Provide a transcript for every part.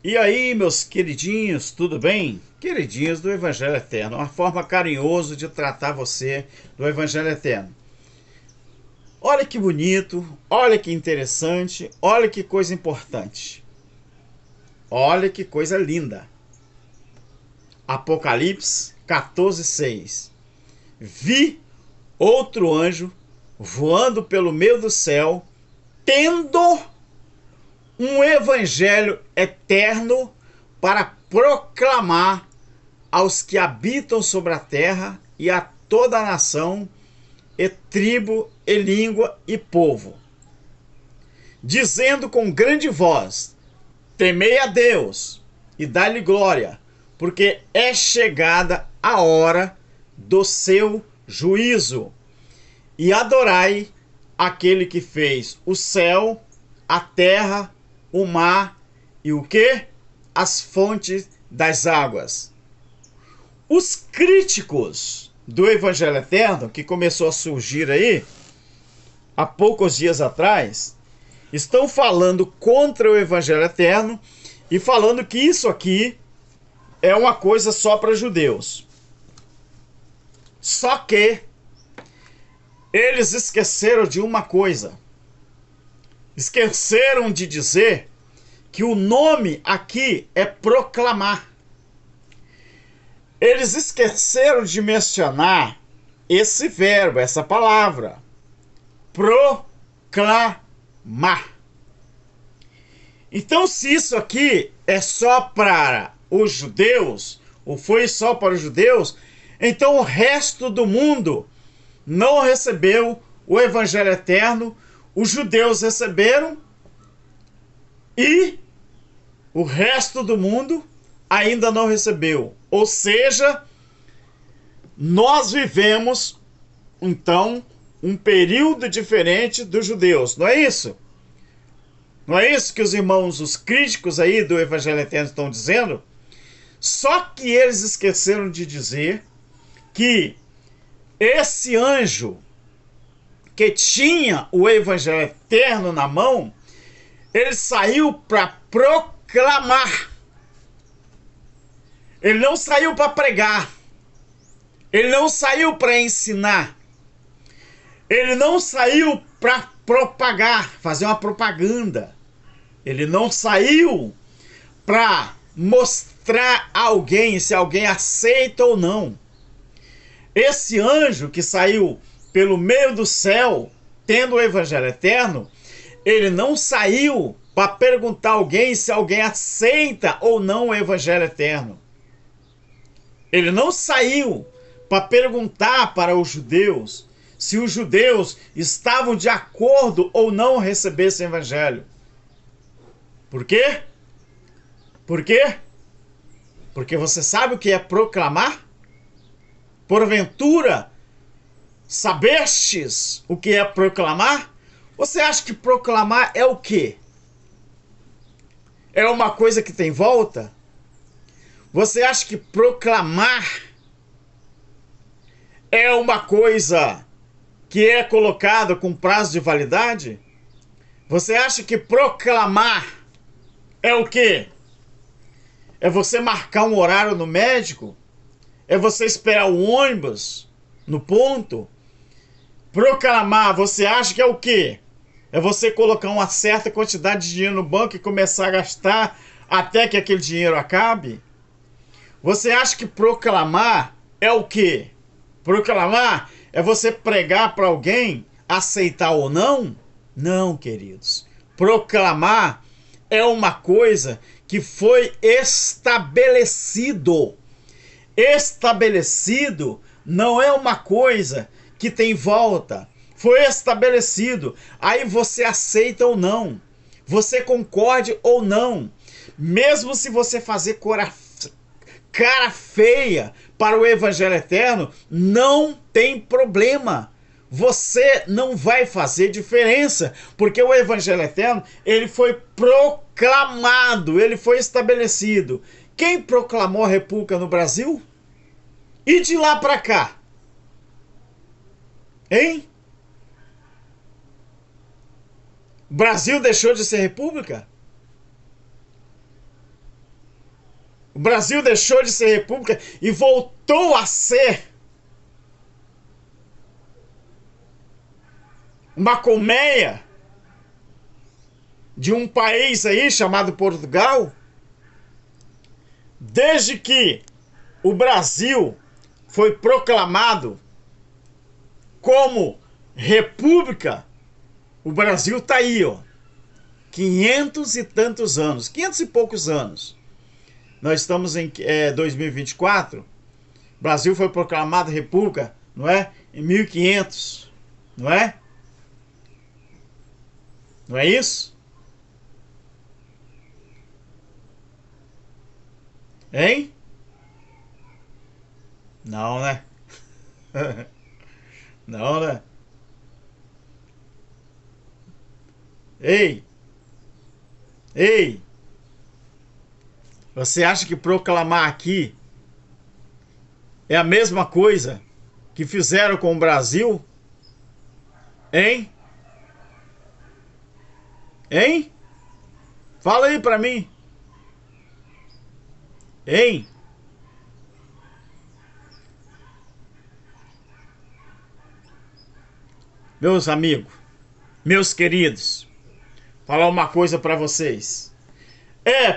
E aí, meus queridinhos, tudo bem? Queridinhos do Evangelho Eterno, uma forma carinhosa de tratar você do Evangelho Eterno. Olha que bonito, olha que interessante, olha que coisa importante, olha que coisa linda. Apocalipse 14:6. Vi outro anjo voando pelo meio do céu, tendo um evangelho eterno para proclamar aos que habitam sobre a terra e a toda a nação, e tribo, e língua, e povo, dizendo com grande voz: temei a Deus e dai-lhe glória, porque é chegada a hora do seu juízo, e adorai aquele que fez o céu, a terra, o mar e o que? As fontes das águas. Os críticos do Evangelho Eterno, que começou a surgir aí há poucos dias atrás, estão falando contra o Evangelho Eterno e falando que isso aqui é uma coisa só para judeus. Só que eles esqueceram de uma coisa. Esqueceram de dizer que o nome aqui é proclamar. Eles esqueceram de mencionar esse verbo, essa palavra, proclamar. Então, se isso aqui é só para os judeus, ou foi só para os judeus, então o resto do mundo não recebeu o Evangelho Eterno, os judeus receberam e o resto do mundo ainda não recebeu. Ou seja, nós vivemos, então, um período diferente dos judeus, não é isso? Não é isso que os irmãos, os críticos aí do Evangelho Eterno estão dizendo? Só que eles esqueceram de dizer que esse anjo que tinha o Evangelho Eterno na mão, ele saiu para proclamar. Ele não saiu para pregar. Ele não saiu para ensinar. Ele não saiu para propagar, fazer uma propaganda. Ele não saiu para mostrar a alguém se alguém aceita ou não. Esse anjo que saiu pelo meio do céu, tendo o Evangelho Eterno, ele não saiu para perguntar a alguém se alguém aceita ou não o Evangelho Eterno. Ele não saiu para perguntar para os judeus se os judeus estavam de acordo ou não receber esse evangelho. Por quê? Por quê? Porque você sabe o que é proclamar? Porventura, sabestes o que é proclamar? Você acha que proclamar é o quê? É uma coisa que tem volta? Você acha que proclamar é uma coisa que é colocada com prazo de validade? Você acha que proclamar é o quê? É você marcar um horário no médico? É você esperar o ônibus no ponto? Proclamar, você acha que é o quê? É você colocar uma certa quantidade de dinheiro no banco e começar a gastar até que aquele dinheiro acabe? Você acha que proclamar é o quê? Proclamar é você pregar para alguém aceitar ou não? Não, queridos. Proclamar é uma coisa que foi estabelecido. Estabelecido não é uma coisa que tem volta. Foi estabelecido. Aí você aceita ou não. Você concorde ou não. Mesmo se você fazer cara feia para o Evangelho Eterno, não tem problema. Você não vai fazer diferença, porque o Evangelho Eterno, ele foi proclamado, ele foi estabelecido. Quem proclamou a República no Brasil? E de lá para cá? Hein? O Brasil deixou de ser república? Brasil deixou de ser república e voltou a ser uma colmeia de um país aí chamado Portugal. Desde que o Brasil foi proclamado como república, o Brasil está aí, ó, 500 e tantos anos, 500 e poucos anos. Nós estamos em 2024, o Brasil foi proclamado república, não é? Em 1500, não é? Não é isso? Hein? Não, né? Não, né? Ei! Ei! Você acha que proclamar aqui é a mesma coisa que fizeram com o Brasil? Hein? Hein? Fala aí pra mim. Hein? Meus amigos, meus queridos, falar uma coisa pra vocês.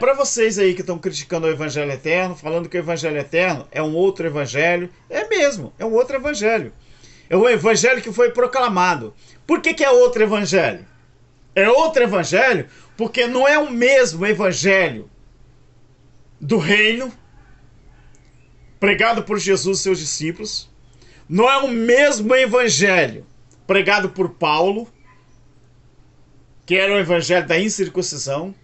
Pra vocês aí que estão criticando o Evangelho Eterno, falando que o Evangelho Eterno é um outro evangelho. É mesmo, é um outro evangelho. É um evangelho que foi proclamado. Por que é outro evangelho? É outro evangelho porque não é o mesmo evangelho do reino pregado por Jesus e seus discípulos. Não é o mesmo evangelho pregado por Paulo, que era o evangelho da incircuncisão.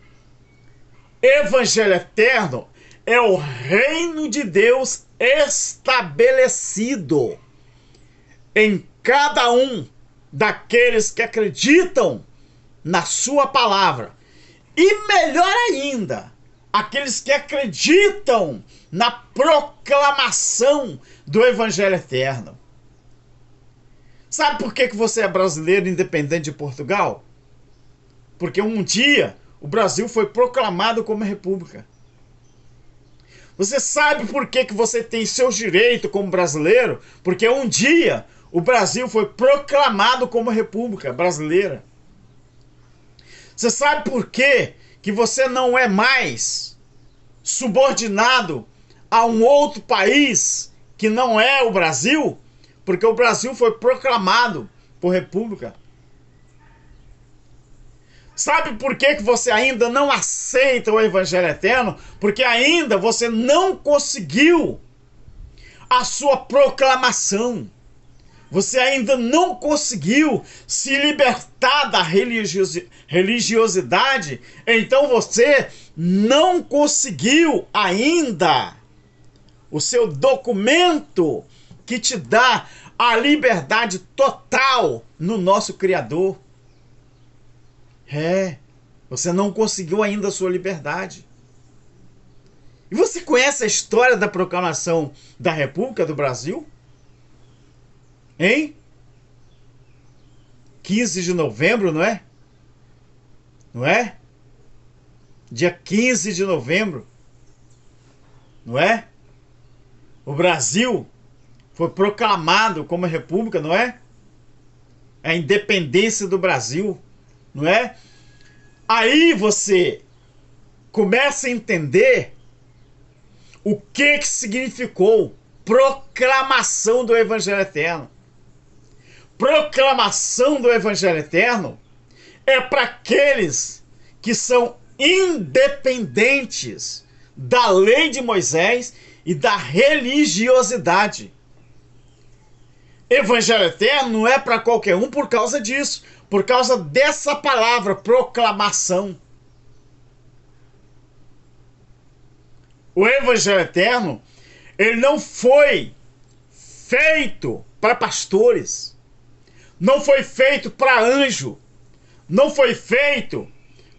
Evangelho eterno é o reino de Deus estabelecido em cada um daqueles que acreditam na sua palavra. E melhor ainda, aqueles que acreditam na proclamação do Evangelho eterno. Sabe por que você é brasileiro independente de Portugal? Porque um dia o Brasil foi proclamado como república. Você sabe por que você tem seus direitos como brasileiro? Porque um dia o Brasil foi proclamado como república brasileira. Você sabe por que você não é mais subordinado a um outro país que não é o Brasil? Porque o Brasil foi proclamado por república. Sabe por que você ainda não aceita o Evangelho Eterno? Porque ainda você não conseguiu a sua proclamação. Você ainda não conseguiu se libertar da religiosidade. Então você não conseguiu ainda o seu documento que te dá a liberdade total no nosso Criador. Você não conseguiu ainda a sua liberdade. E você conhece a história da proclamação da República do Brasil? Hein? 15 de novembro, não é? Não é? Dia 15 de novembro. Não é? O Brasil foi proclamado como república, não é? A independência do Brasil. Não é? Aí você começa a entender o que significou proclamação do Evangelho Eterno. Proclamação do Evangelho Eterno é para aqueles que são independentes da lei de Moisés e da religiosidade. Evangelho Eterno não é para qualquer um por causa disso. Por causa dessa palavra, proclamação. O Evangelho Eterno, ele não foi feito para pastores. Não foi feito para anjo. Não foi feito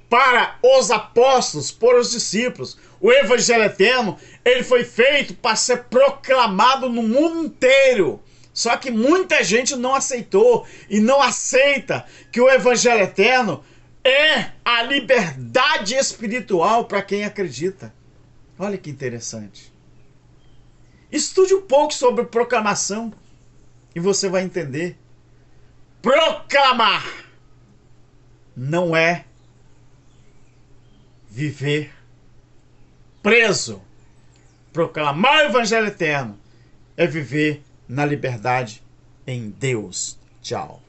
para os apóstolos, para os discípulos. O Evangelho Eterno, ele foi feito para ser proclamado no mundo inteiro. Só que muita gente não aceitou e não aceita que o Evangelho Eterno é a liberdade espiritual para quem acredita. Olha que interessante. Estude um pouco sobre proclamação e você vai entender. Proclamar não é viver preso. Proclamar o evangelho eterno é viver na liberdade em Deus. Tchau.